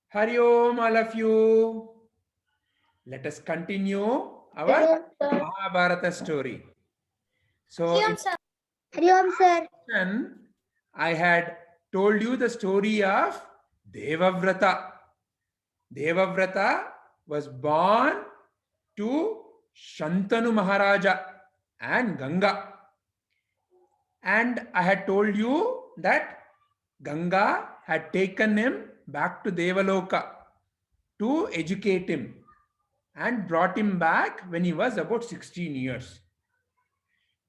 Hari Om, all of you. Let us continue our Hariom sir. Mahabharata story. So, in Hariom sir. Hariom sir. introduction, I had told you the story of Devavrata. Devavrata was born to Shantanu Maharaja and Ganga. And I had told you that Ganga had taken him back to Devaloka to educate him and brought him back when he was about 16 years.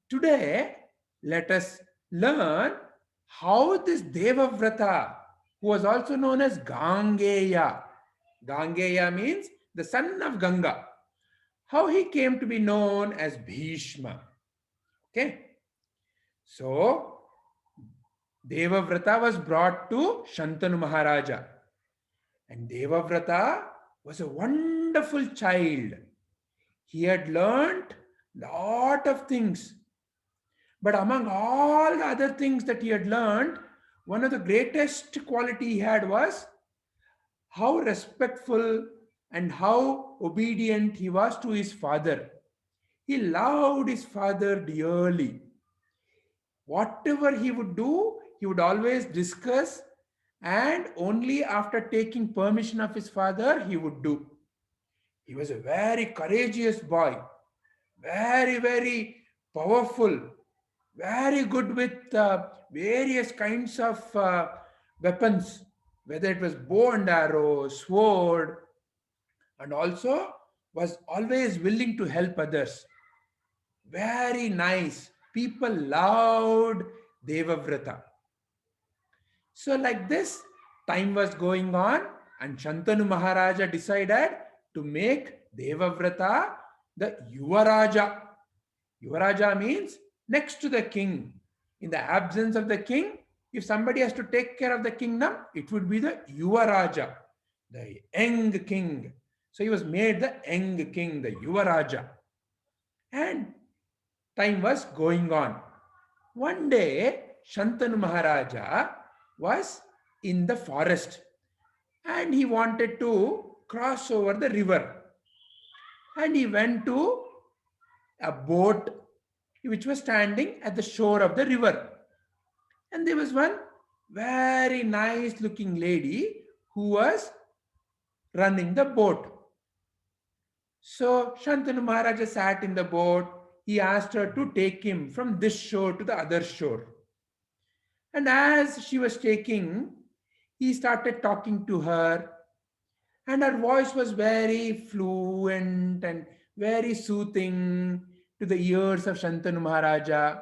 Today, let us learn how this Devavrata, who was also known as Gangeya, Gangeya means the son of Ganga, how he came to be known as Bhishma. Okay, so Devavrata was brought to Shantanu Maharaja, and Devavrata was a wonderful child. He had learnt lot of things. But among all the other things that he had learned, one of the greatest quality he had was how respectful and how obedient he was to his father. He loved his father dearly. Whatever he would do, he would always discuss, and only after taking permission of his father, he would do. He was a very courageous boy, very powerful, very good with various kinds of weapons, whether it was bow and arrow, sword, and also was always willing to help others. Very nice. People loved Devavrata. So, like this, time was going on, and Shantanu Maharaja decided to make Devavrata the Yuvaraja. Yuvaraja means next to the king. In the absence of the king, if somebody has to take care of the kingdom, it would be the Yuvaraja, the young king. So he was made the young king, the Yuvaraja. And time was going on. One day, Shantanu Maharaja was in the forest and he wanted to cross over the river. And he went to a boat which was standing at the shore of the river. And there was one very nice looking lady who was running the boat. So Shantanu Maharaja sat in the boat. He asked her to take him from this shore to the other shore. And as she was taking, he started talking to her. And her voice was very fluent and very soothing to the ears of Shantanu Maharaja.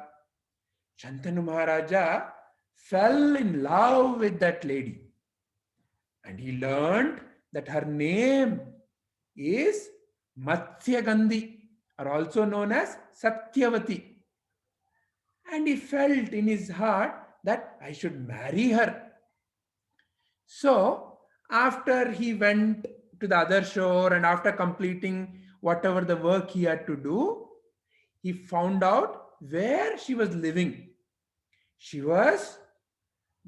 Shantanu Maharaja fell in love with that lady. And he learned that her name is Matsya Gandhi, or also known as Satyavati. And he felt in his heart that I should marry her. So, after he went to the other shore and after completing whatever the work he had to do, he found out where she was living. She was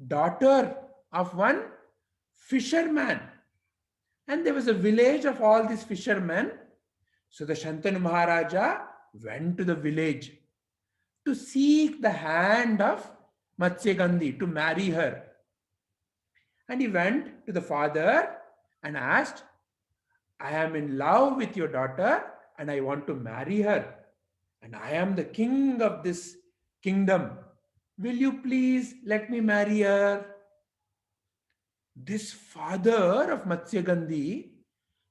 daughter of one fisherman. And there was a village of all these fishermen. So the Shantanu Maharaja went to the village to seek the hand of Matsya Gandhi to marry her. And he went to the father and asked, I am in love with your daughter and I want to marry her. And I am the king of this kingdom. Will you please let me marry her? This father of Matsya Gandhi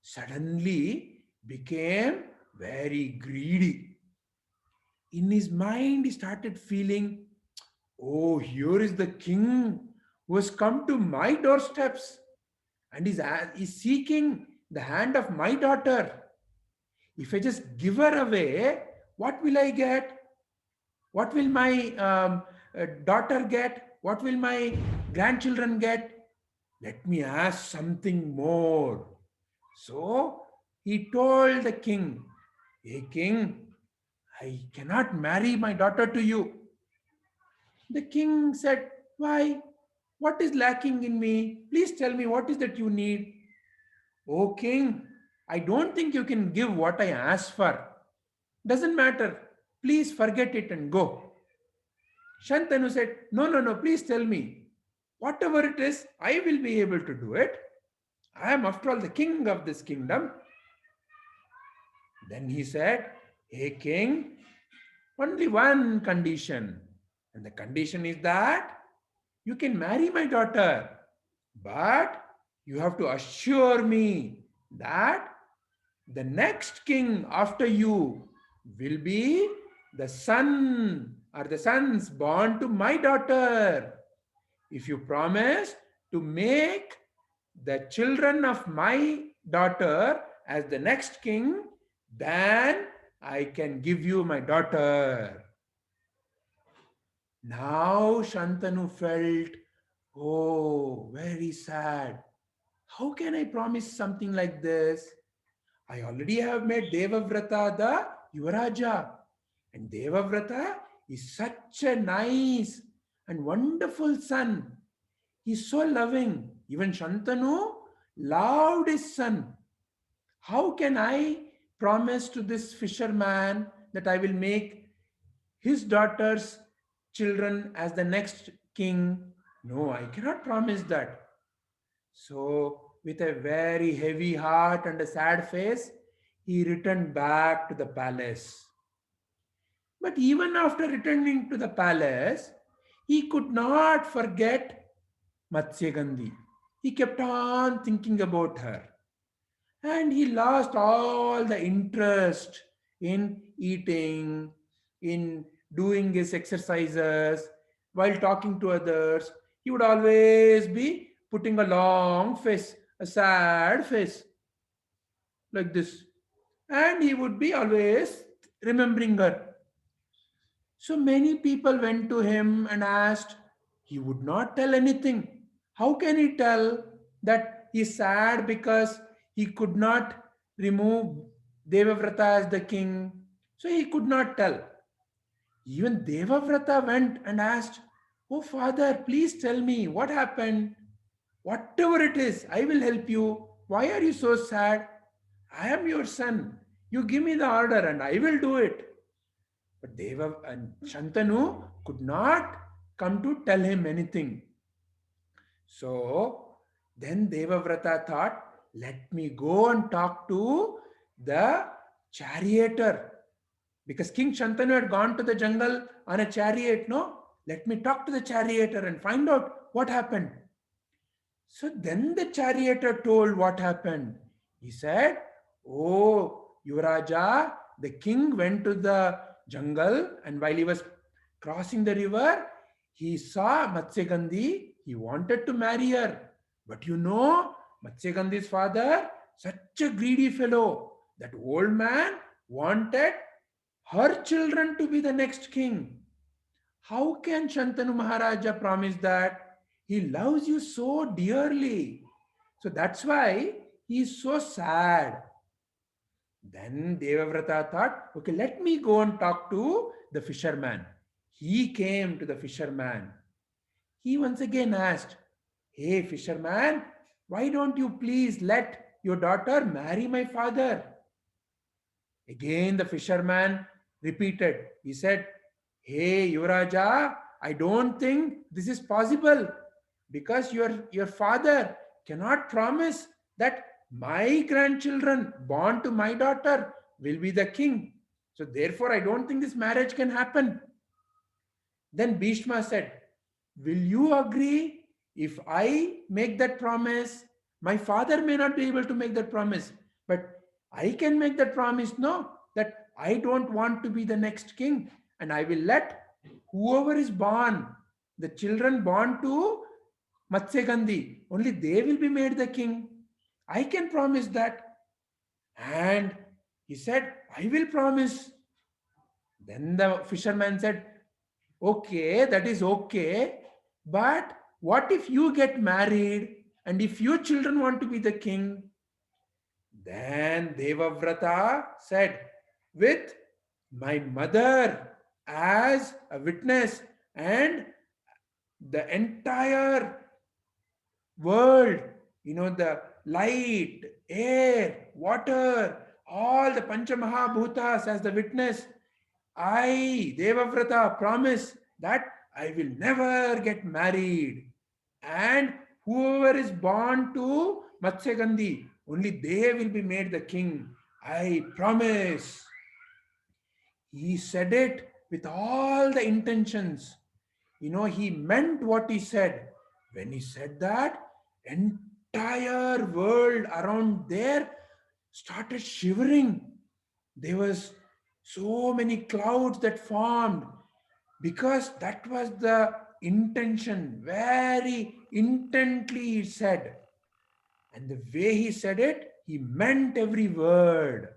suddenly became very greedy. In his mind, he started feeling, oh, here is the king who has come to my doorsteps and is seeking the hand of my daughter. If I just give her away, what will I get? What will my daughter get? What will my grandchildren get? Let me ask something more. So he told the king, hey king, I cannot marry my daughter to you. The king said, why? What is lacking in me? Please tell me what is that you need. "O king, I don't think you can give what I asked for. Doesn't matter. Please forget it and go." Shantanu said, "No, no, no, please tell me. Whatever it is, I will be able to do it. I am, after all, the king of this kingdom." Then he said, "Hey, king, only one condition. And the condition is that you can marry my daughter, but you have to assure me that the next king after you will be the son or the sons born to my daughter. If you promise to make the children of my daughter as the next king, then I can give you my daughter." Now Shantanu felt, oh, very sad. How can I promise something like this? I already have made Devavrata the Yuvaraja. And Devavrata is such a nice and wonderful son. He's so loving. Even Shantanu loved his son. How can I promise to this fisherman that I will make his daughter's children as the next king? No, I cannot promise that. So, with a very heavy heart and a sad face, he returned back to the palace. But even after returning to the palace, he could not forget Matsyagandhi. He kept on thinking about her. And he lost all the interest in eating, in doing his exercises, while talking to others. He would always be putting a long face, a sad face, like this. And he would be always remembering her. So many people went to him and asked. He would not tell anything. How can he tell that he's sad because he could not remove Devavrata as the king? So he could not tell. Even Devavrata went and asked, "Oh, father, please tell me what happened. Whatever it is, I will help you. Why are you so sad? I am your son. You give me the order and I will do it." But Deva and Shantanu could not come to tell him anything. So then Devavrata thought, let me go and talk to the charioteer. Because King Shantanu had gone to the jungle on a chariot, no? Let me talk to the charioteer and find out what happened. So then the charioteer told what happened. He said, "Oh, Yuvaraja, the king went to the jungle, and while he was crossing the river, he saw Matsyagandhi. He wanted to marry her. But you know, Matsyagandhi's father, such a greedy fellow, that old man wanted her children to be the next king. How can Shantanu Maharaja promise that? He loves you so dearly. So that's why he is so sad." Then Devavrata thought, okay, let me go and talk to the fisherman. He came to the fisherman. He once again asked, "Hey, fisherman, why don't you please let your daughter marry my father?" Again, the fisherman repeated. He said, "Hey, Yuvaraja, I don't think this is possible because your father cannot promise that my grandchildren born to my daughter will be the king. So, therefore, I don't think this marriage can happen." Then Bhishma said, "Will you agree if I make that promise? My father may not be able to make that promise, but I can make that promise, no, that I don't want to be the next king, and I will let whoever is born, the children born to Matsyagandhi, only they will be made the king. I can promise that." And he said, "I will promise." Then the fisherman said, "Okay, that is okay. But what if you get married and if your children want to be the king?" Then Devavrata said, "With my mother as a witness and the entire world, the light, air, water, all the Pancha Mahabhutas as the witness. I, Devavrata, promise that I will never get married. And whoever is born to Matsyagandhi, only they will be made the king. I promise. He said it with all the intentions. He meant what he said. When he said that, entire world around there started shivering. There was so many clouds that formed because that was the intention. Very intently he said. And the way he said it, he meant every word.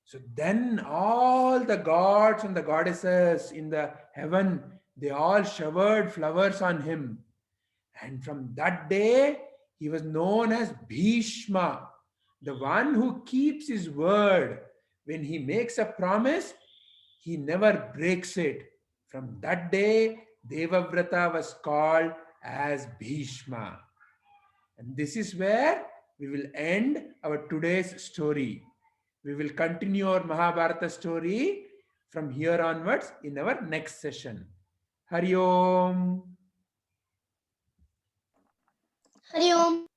So then all the gods and the goddesses in the heaven, they all showered flowers on him. And from that day, he was known as Bhishma, the one who keeps his word. When he makes a promise, he never breaks it. From that day, Devavrata was called as Bhishma. And this is where we will end our today's story. We will continue our Mahabharata story from here onwards in our next session. Hari Om. Hari Om.